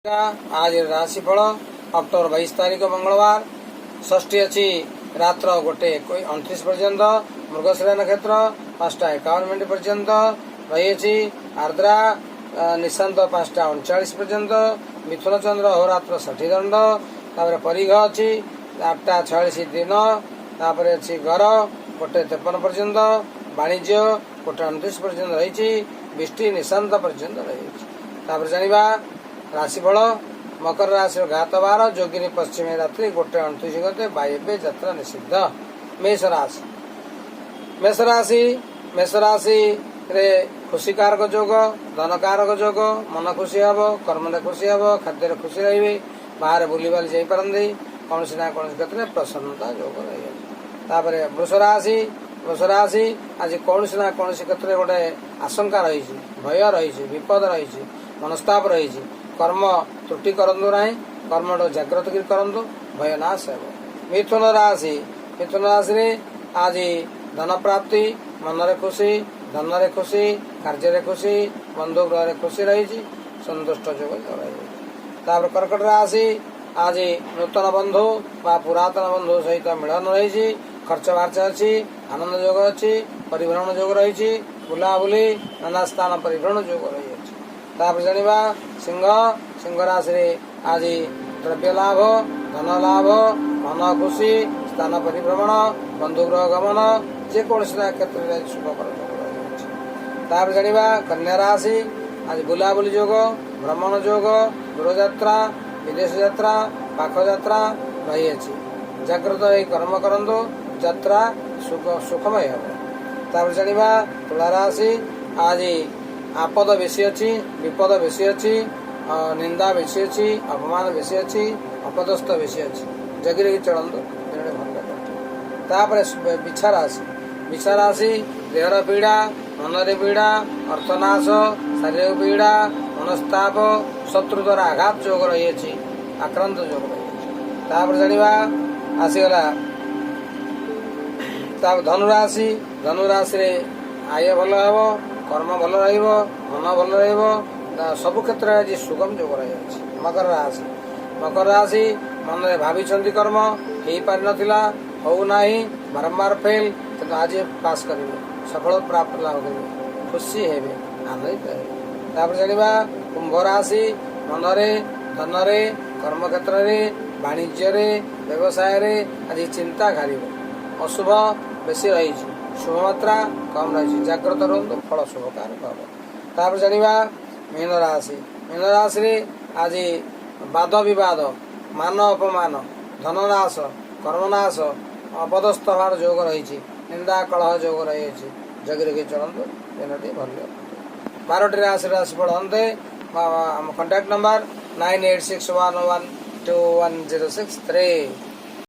आज राशिफल अक्टोबर 22 तारीख मंगलवार षष्ठी अच्छी रात्र 1:29 पर्यंत मृगशिरा नक्षत्र 5:51 पर्यंत रही आर्द्रा निशांत 5:39 पर्यंत मिथुन चंद्र अहोरात्र 60 दंड परिघ अच्छी 8:46 दिन अच्छी घर 1:53 पर्यंत वाणिज्य 1:29 पर्यंत रही बिष्टि निशांत पर्यंत रही जाना राशिफल मकर राशि घात बार जोगिनी पश्चिम रात्रि 1:29 गते वायव्य यात्रा निषिद्ध। मेष राशि रे खुशी कारक जोग धन कारक जोग मन खुशी हम कर्म खुशी हम खाद्य खुशी रही बाहर बुली बाली जापारती कौन ना कौन क्षेत्र में प्रसन्नता जोग रही। वृष राशि आज कौन ना कौन क्षेत्र में गोटे आशंका रही भय रही विपद रही मनस्ताप रही कर्म त्रुटि करंतु नहीं कर्म जाग्रत करंतु भय नाश है। मिथुन राशि आज धन प्राप्ति मन रे खुशी धन रे खुशी कार्य रे खुशी बंधु गृह खुशी रही संतुष्ट जोग रही। कर्कट राशि आज नूतन बंधु व पुरातन बंधु सहित मिलन रही खर्च बार्च अच्छी आनंद जोग अच्छी परिभ्रमण जोग रही बुलाबुली नाना स्थान परिभ्रमण जोग रही। जाना सिंह राशि आज द्रव्य लाभ धन लाभ मन खुशी स्थान परिभ्रमण बंधुगृह गमन जेकोसी क्षेत्र में सुखकर जाना। कन्या राशि आज बुलाबुली जोग भ्रमण जोग दूरयात्रा विदेश यात्रा पाख यात्रा रही जागृत कर्म करंतु यात्रा सुखमय हम। जाना तुला राशि आज आपद बेसी अच्छी विपद बेसी अच्छी निंदा बेसी अच्छी अपमान बेसी अच्छी अपदस्थ बेसी अच्छी जगिरी चलतु बिछा राशि देहर पीड़ा मनरे पीड़ा अर्थनाश शारीरिक पीड़ा मनस्ताप शत्रु द्वारा आघात जोग रही आक्रांत जोग रही। जाना आसीगला धनुराशि आय भल हम कर्म भल मन भल सबु क्षेत्र में आज सुगम जोग रही। मकर राशि मन में भावी कर्म हो पारि नथिला होना बारंबार फेल किंतु आज पास करेंगे सफल प्राप्त लाभ करेंगे खुशी हेबे आनंदित हेबे। जाना कुंभ राशि मनरे धनरे कर्म क्षेत्र में वाणिज्य व्यवसाय आज चिंता घारी अशुभ बेसी रही शुभ मात्रा कम रही जाग्रत रुहतु फल शुभ कारक हम। जाना मीन राशि आज वाद विवाद मान अपमान धननाश कर्मनाश अपदस्थ भार जोग रही निंदा कलह जोग रही जगिरी चलतु दिन भल। 12टी राशिफल अंते कंटाक्ट नंबर 9861121063।